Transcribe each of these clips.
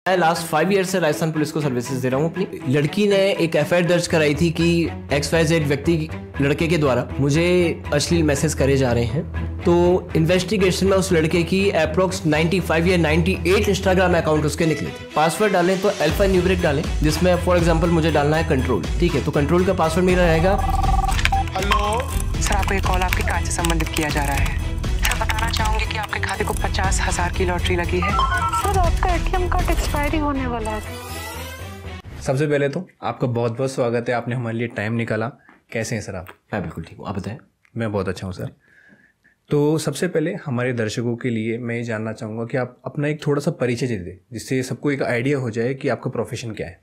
मैं last 5 year से Rajasthan police को सर्विसेज दे रहा हूँ अपनी। लड़की ने एक एफआईआर दर्ज कराई थी कि XYZ व्यक्ति लड़के के द्वारा मुझे अश्लील मैसेज करे जा रहे हैं। तो इन्वेस्टिगेशन में उस लड़के की अप्रोक्स 95 या 98 इंस्टाग्राम अकाउंट उसके निकले थे। पासवर्ड डालें तो अल्फा न्यूमरिक डालें, जिसमें फॉर एग्जांपल मुझे डालना है कंट्रोल। ठीक है, तो कंट्रोल का पासवर्ड मेरा रहेगा। हेलो सर, आपको ये कॉल आपके कार्ड से संबंधित किया जा रहा है। सर बताना चाहूंगी कि आपके खाते को 50,000 की लॉटरी लगी है। सर आपका ATM कार्ड एक्सपायरी होने वाला है। सबसे पहले तो आपका बहुत बहुत स्वागत है, आपने हमारे लिए टाइम निकाला। कैसे हैं सर आप? मैं बिल्कुल ठीक हूँ, आप बताएं। मैं बहुत अच्छा हूँ सर। तो सबसे पहले हमारे दर्शकों के लिए मैं ये जानना चाहूँगा कि आप अपना एक थोड़ा सा परिचय दे दें, जिससे सबको एक आइडिया हो जाए कि आपका प्रोफेशन क्या है।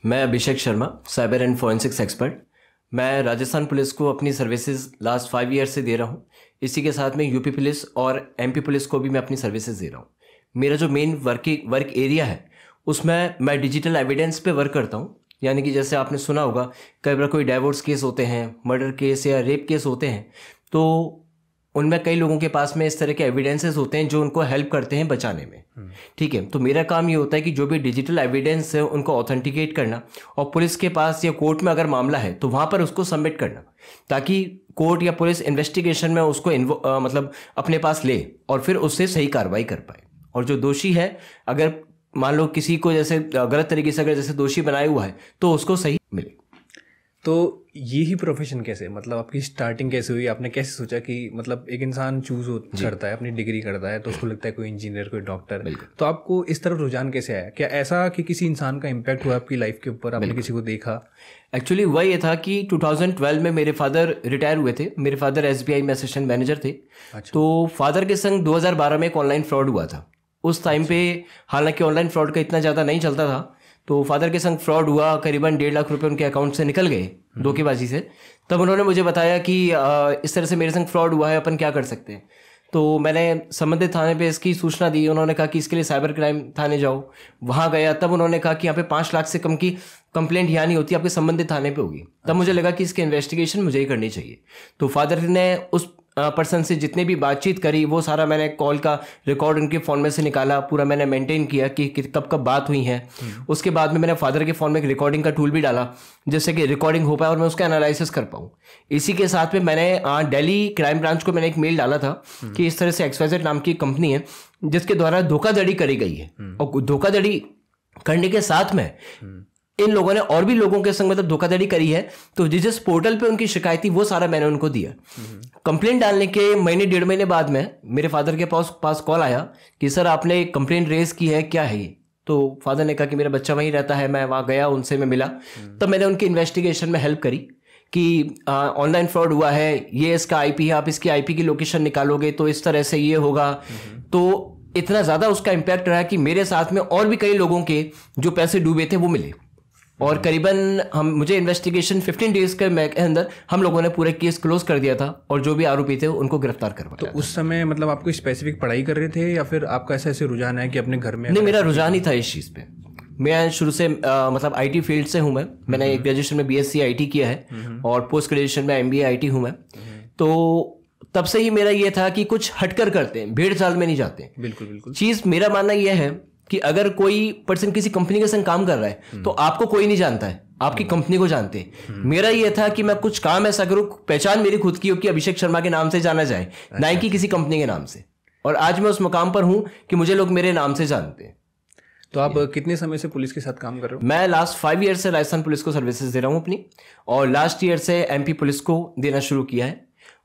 मैं Abhishek Sharma, cyber and forensics expert. मैं राजस्थान पुलिस को अपनी सर्विसेज लास्ट 5 ईयर से दे रहा हूँ। इसी के साथ में यूपी पुलिस और MP पुलिस को भी मैं अपनी सर्विसेज दे रहा हूँ। मेरा जो मेन वर्क एरिया है उसमें मैं डिजिटल एविडेंस पे वर्क करता हूँ। यानी कि जैसे आपने सुना होगा कई बार कोई डाइवोर्स केस होते हैं, मर्डर केस या रेप केस होते हैं, तो उनमें कई लोगों के पास में इस तरह के एविडेंसेस होते हैं जो उनको हेल्प करते हैं बचाने में। ठीक है, तो मेरा काम ये होता है कि जो भी डिजिटल एविडेंस है उनको ऑथेंटिकेट करना और पुलिस के पास या कोर्ट में अगर मामला है तो वहाँ पर उसको सबमिट करना, ताकि कोर्ट या पुलिस इन्वेस्टिगेशन में उसको मतलब अपने पास ले और फिर उससे सही कार्रवाई कर पाए। और जो दोषी है, अगर मान लो किसी को जैसे गलत तरीके से अगर जैसे दोषी बनाया हुआ है तो उसको सही मिले। तो ये ही प्रोफेशन कैसे, मतलब आपकी स्टार्टिंग कैसे हुई? आपने कैसे सोचा कि मतलब एक इंसान चूज करता है, अपनी डिग्री करता है, तो उसको लगता है कोई इंजीनियर, कोई डॉक्टर, तो आपको इस तरफ रुझान कैसे आया? क्या ऐसा कि किसी इंसान का इम्पैक्ट हुआ आपकी लाइफ के ऊपर, आपने किसी को देखा? एक्चुअली वह ये था कि 2012 में मेरे फादर रिटायर हुए थे। मेरे फादर SBI में असिस्टेंट मैनेजर थे। तो फादर के संग 2012 में एक ऑनलाइन फ्रॉड हुआ था। उस टाइम पे हालांकि ऑनलाइन फ्रॉड का इतना ज़्यादा नहीं चलता था, तो फादर के संग फ्रॉड हुआ। करीबन 1.5 लाख रुपए उनके अकाउंट से निकल गए धोखेबाजी से। तब उन्होंने मुझे बताया कि इस तरह से मेरे संग फ्रॉड हुआ है, अपन क्या कर सकते हैं। तो मैंने संबंधित थाने पे इसकी सूचना दी। उन्होंने कहा कि इसके लिए साइबर क्राइम थाने जाओ। वहाँ गया, तब उन्होंने कहा कि यहाँ पे 5 लाख से कम की कंप्लेंट यहाँ नहीं होती, आपके संबंधित थाने पे होगी। तब मुझे लगा कि इसकी इन्वेस्टिगेशन मुझे ही करनी चाहिए। तो फादर ने उस पर्सन से जितने भी बातचीत करी वो सारा मैंने कॉल का रिकॉर्ड उनके फ़ोन में से निकाला, पूरा मैंने मेंटेन किया कि कब कब बात हुई है। उसके बाद में मैंने फादर के फ़ोन में एक रिकॉर्डिंग का टूल भी डाला, जिससे कि रिकॉर्डिंग हो पाए और मैं उसका एनालिसिस कर पाऊँ। इसी के साथ में मैंने दिल्ली क्राइम ब्रांच को मैंने एक मेल डाला था कि इस तरह से XYZ नाम की कंपनी है जिसके द्वारा धोखाधड़ी करी गई है, और धोखाधड़ी करने के साथ में इन लोगों ने और भी लोगों के संग मतलब धोखाधड़ी करी है। तो जिस पोर्टल पे उनकी शिकायत थी वो सारा मैंने उनको दिया। कंप्लेंट डालने के महीने 1.5 महीने बाद में मेरे फादर के पास कॉल आया कि सर आपने कंप्लेंट रेज की है, क्या है ये? तो फादर ने कहा कि मेरा बच्चा वहीं रहता है। मैं वहाँ गया, उनसे मैं मिला। तब मैंने उनकी इन्वेस्टिगेशन में हेल्प करी कि ऑनलाइन फ्रॉड हुआ है, ये इसका IP है, आप इसकी IP की लोकेशन निकालोगे तो इस तरह से ये होगा। तो इतना ज़्यादा उसका इम्पैक्ट रहा कि मेरे साथ में और भी कई लोगों के जो पैसे डूबे थे वो मिले। और करीबन मुझे इन्वेस्टिगेशन 15 डेज के अंदर हम लोगों ने पूरे केस क्लोज कर दिया था और जो भी आरोपी थे उनको गिरफ्तार करवाया। तो उस समय मतलब आपको स्पेसिफिक पढ़ाई कर रहे थे या फिर आपका ऐसे रुझान है कि अपने घर में? नहीं, मेरा रुझान ही था इस चीज़ पे। मैं शुरू से मतलब IT फील्ड से हूँ। मैंने ग्रेजुएशन में BSc IT किया है और पोस्ट ग्रेजुएशन में MBA IT हूँ मैं। तो तब से ही मेरा ये था कि कुछ हटकर करते हैं, भीड़ चाल में नहीं जाते। बिल्कुल बिल्कुल। चीज़ मेरा मानना यह है कि अगर कोई पर्सन किसी कंपनी के संग काम कर रहा है तो आपको कोई नहीं जानता है, आपकी कंपनी को जानते हैं। मेरा ये था कि मैं कुछ काम ऐसा करूं, पहचान मेरी खुद की हो कि अभिषेक शर्मा के नाम से जाना जाए, ना कि किसी कंपनी के नाम से। और आज मैं उस मुकाम पर हूं कि मुझे लोग मेरे नाम से जानते हैं। तो आप कितने समय से पुलिस के साथ काम कर रहे हो? मैं लास्ट 5 ईयर से राजस्थान पुलिस को सर्विसेज दे रहा हूँ अपनी, और लास्ट ईयर से MP पुलिस को देना शुरू किया है,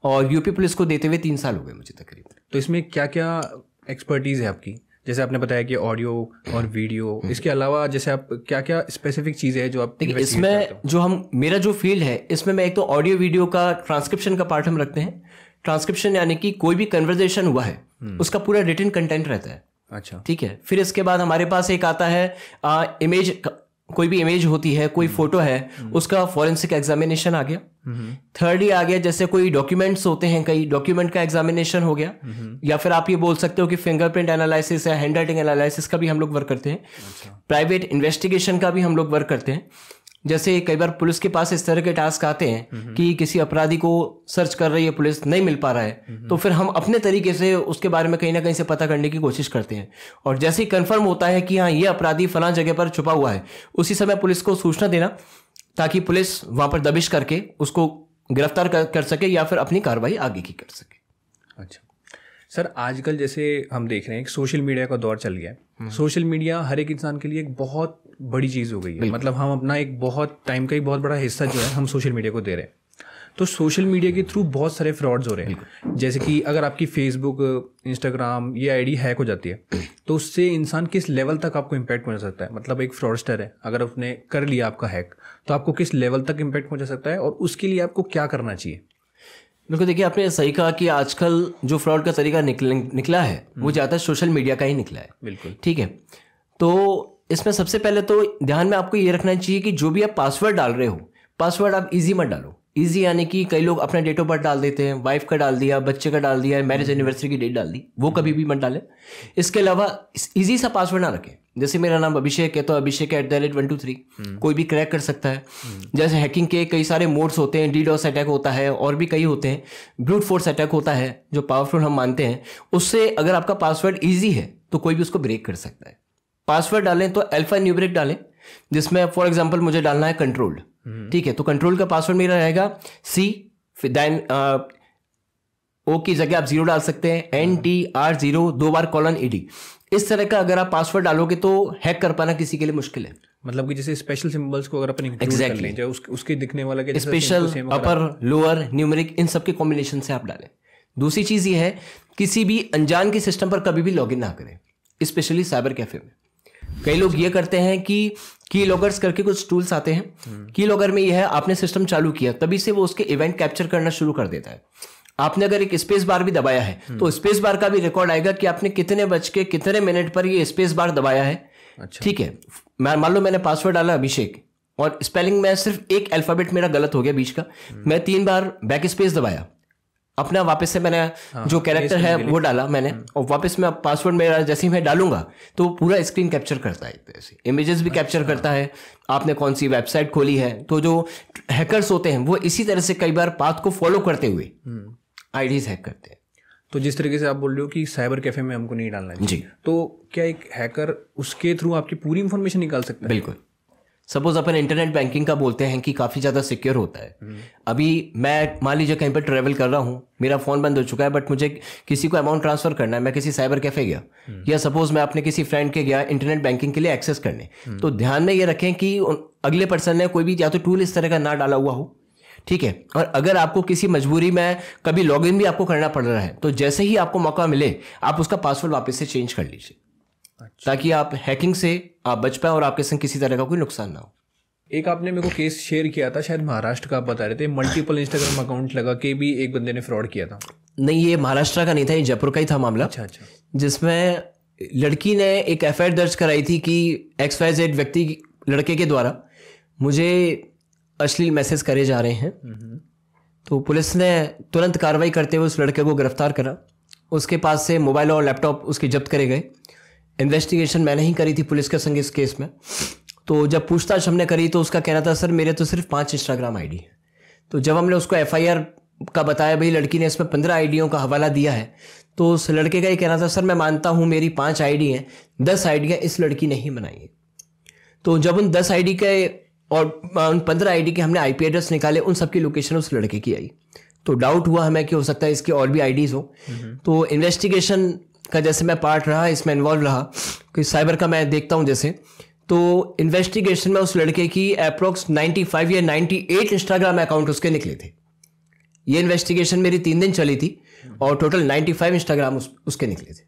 और यूपी पुलिस को देते हुए 3 साल हो गए मुझे तकरीबन। तो इसमें क्या क्या एक्सपर्टीज है आपकी? जैसे आपने बताया कि ऑडियो और वीडियो, इसके अलावा जैसे आप क्या क्या स्पेसिफिक चीज़ें हैं जो आप इसमें जो मेरा जो फील्ड है इसमें मैं एक तो ऑडियो वीडियो का ट्रांसक्रिप्शन का पार्ट हम रखते हैं। ट्रांसक्रिप्शन यानी कि कोई भी कन्वर्सेशन हुआ है उसका पूरा रिटन कंटेंट रहता है। अच्छा, ठीक है। फिर इसके बाद हमारे पास एक आता है इमेज, कोई भी इमेज होती है, कोई फोटो है, उसका फॉरेंसिक एग्जामिनेशन आ गया। थर्ड ही आ गया, जैसे कोई डॉक्यूमेंट्स होते हैं, कई डॉक्यूमेंट का एग्जामिनेशन हो गया। या फिर आप ये बोल सकते हो कि फिंगरप्रिंट एनालिसिस या हैंड राइटिंग एनालिसिस का भी हम लोग वर्क करते हैं। प्राइवेट इन्वेस्टिगेशन का भी हम लोग वर्क करते हैं। जैसे कई बार पुलिस के पास इस तरह के टास्क आते हैं कि किसी अपराधी को सर्च कर रही है पुलिस, नहीं मिल पा रहा है, तो फिर हम अपने तरीके से उसके बारे में कहीं ना कहीं से पता करने की कोशिश करते हैं, और जैसे ही कंफर्म होता है कि हाँ ये अपराधी फलां जगह पर छुपा हुआ है, उसी समय पुलिस को सूचना देना ताकि पुलिस वहां पर दबिश करके उसको गिरफ्तार कर सके या फिर अपनी कार्रवाई आगे की कर सके। अच्छा सर, आजकल जैसे हम देख रहे हैं कि सोशल मीडिया का दौर चल गया है। सोशल मीडिया हर एक इंसान के लिए एक बहुत बड़ी चीज़ हो गई है। मतलब हम अपना एक बहुत टाइम का एक बहुत बड़ा हिस्सा जो है हम सोशल मीडिया को दे रहे हैं। तो सोशल मीडिया के थ्रू बहुत सारे फ्रॉड्स हो रहे हैं। जैसे कि अगर आपकी फेसबुक, इंस्टाग्राम ये आईडी हैक हो जाती है तो उससे इंसान किस लेवल तक आपको इम्पैक्ट पहुंचा सकता है। मतलब एक फ्रॉडस्टर है, अगर उसने कर लिया आपका हैक तो आपको किस लेवल तक इम्पैक्ट पहुंचा सकता है और उसके लिए आपको क्या करना चाहिए। बिल्कुल, देखिए आपने सही कहा कि आजकल जो फ्रॉड का तरीका निकला है वो ज़्यादा सोशल मीडिया का ही निकला है। बिल्कुल ठीक है, तो इसमें सबसे पहले तो ध्यान में आपको ये रखना चाहिए कि जो भी आप पासवर्ड डाल रहे हो, पासवर्ड आप इजी मत डालो। इजी यानी कि कई लोग अपना डेट ऑफ बर्थ डाल देते हैं, वाइफ का डाल दिया, बच्चे का डाल दिया, मैरिज एनिवर्सरी की डेट डाल दी, वो कभी भी मत डालें। इसके अलावा इजी सा पासवर्ड ना रखें। जैसे मेरा नाम अभिषेक है तो अभिषेक @123 कोई भी क्रैक कर सकता है। जैसे हैकिंग के कई सारे मोड्स होते हैं, DDoS अटैक होता है और भी कई होते हैं, ब्रूट फोर्स अटैक होता है जो पावरफुल हम मानते हैं। उससे अगर आपका पासवर्ड ईजी है तो कोई भी उसको ब्रेक कर सकता है। पासवर्ड डालें तो अल्फा न्यूमेरिक डालें, जिसमें फॉर एग्जांपल मुझे डालना है कंट्रोल्ड। ठीक है, तो कंट्रोल का पासवर्ड मेरा रहेगा C, फिर देन O की जगह आप 0 डाल सकते हैं, NTR0 2 बार :ED। इस तरह का अगर आप पासवर्ड डालोगे तो हैक कर पाना किसी के लिए मुश्किल है। मतलब कि जैसे स्पेशल सिंबल्स को अगर अपन इंक्लूड कर लें, जो उसके दिखने वाला के स्पेशल, अपर, लोअर, न्यूमेरिक, इन सब के कॉम्बिनेशन से आप डालें। दूसरी चीज ये है, किसी भी अनजान के सिस्टम पर कभी भी लॉगिन ना करें, स्पेशली साइबर कैफे में। कई लोग ये करते हैं कि की लॉगर्स करके कुछ टूल्स आते हैं। की लॉगर में यह है, आपने सिस्टम चालू किया तभी से वो उसके इवेंट कैप्चर करना शुरू कर देता है। आपने अगर एक स्पेस बार भी दबाया है तो स्पेस बार का भी रिकॉर्ड आएगा कि आपने कितने बज के कितने मिनट पर ये स्पेस बार दबाया है। अच्छा। ठीक है, मान लो मैंने पासवर्ड डाला अभिषेक और स्पेलिंग में सिर्फ एक अल्फाबेट मेरा गलत हो गया बीच का, मैं 3 बार बैक स्पेस दबाया, अपना वापस से मैंने जो कैरेक्टर है वो डाला मैंने, और वापस में पासवर्ड मेरा जैसे ही मैं डालूंगा तो पूरा स्क्रीन कैप्चर करता है, ऐसे इमेजेस भी कैप्चर करता है, आपने कौन सी वेबसाइट खोली है। तो जो हैकर्स होते हैं वो इसी तरह से कई बार पाथ को फॉलो करते हुए आईडीज हैक करते हैं। तो जिस तरीके से आप बोल रहे हो कि साइबर कैफे में हमको नहीं डालना है जी, तो क्या एक हैकर उसके थ्रू आपकी पूरी इंफॉर्मेशन निकाल सकता है? बिल्कुल। सपोज अपन इंटरनेट बैंकिंग का बोलते हैं कि काफ़ी ज़्यादा सिक्योर होता है। अभी मैं मान लीजिए कहीं पर ट्रैवल कर रहा हूँ, मेरा फ़ोन बंद हो चुका है, बट मुझे किसी को अमाउंट ट्रांसफ़र करना है, मैं किसी साइबर कैफे गया या सपोज मैं अपने किसी फ्रेंड के गया इंटरनेट बैंकिंग के लिए एक्सेस करने, तो ध्यान में ये रखें कि अगले पर्सन ने कोई भी या तो टूल इस तरह का ना डाला हुआ हो। ठीक है, और अगर आपको किसी मजबूरी में कभी लॉगिन भी आपको करना पड़ रहा है तो जैसे ही आपको मौका मिले आप उसका पासवर्ड वापस से चेंज कर लीजिए। अच्छा। ताकि आप हैकिंग से आप बच पाए और आपके संग किसी तरह का कोई नुकसान ना हो। एक आपने मेरे को केस शेयर किया था, शायद महाराष्ट्र का, आप बता रहे थे मल्टीपल इंस्टाग्राम अकाउंट लगा के भी एक बंदे ने फ्रॉड किया था। नहीं, ये महाराष्ट्र का नहीं था, ये जयपुर का ही था मामला। अच्छा अच्छा। जिसमें लड़की ने एक FIR दर्ज कराई थी कि XYZ व्यक्ति लड़के के द्वारा मुझे अश्लील मैसेज करे जा रहे हैं। तो पुलिस ने तुरंत कार्रवाई करते हुए उस लड़के को गिरफ्तार करा। उसके पास से मोबाइल और लैपटॉप उसके जब्त करे गए। इन्वेस्टिगेशन मैंने ही करी थी पुलिस के संग इस केस में। तो जब पूछताछ हमने करी तो उसका कहना था सर मेरे तो सिर्फ 5 इंस्टाग्राम ID है। तो जब हमने उसको FIR का बताया भाई लड़की ने इसमें 15 आईडियों का हवाला दिया है, तो उस लड़के का ये कहना था सर मैं मानता हूँ मेरी 5 ID हैं, 10 आईडियाँ इस लड़की ने ही बनाई है। तो जब उन 10 ID के और उन 15 ID के हमने IP एड्रेस निकाले, उन सबकी लोकेशन उस लड़के की आई। तो डाउट हुआ हमें कि हो सकता है इसके और भी IDs हो। तो इन्वेस्टिगेशन का जैसे मैं पार्ट रहा, इसमें इन्वॉल्व रहा कि साइबर का मैं देखता हूँ जैसे, तो इन्वेस्टिगेशन में उस लड़के की अप्रोक्स 95 या 98 इंस्टाग्राम अकाउंट उसके निकले थे। ये इन्वेस्टिगेशन मेरी 3 दिन चली थी और टोटल 95 इंस्टाग्राम उसके निकले थे।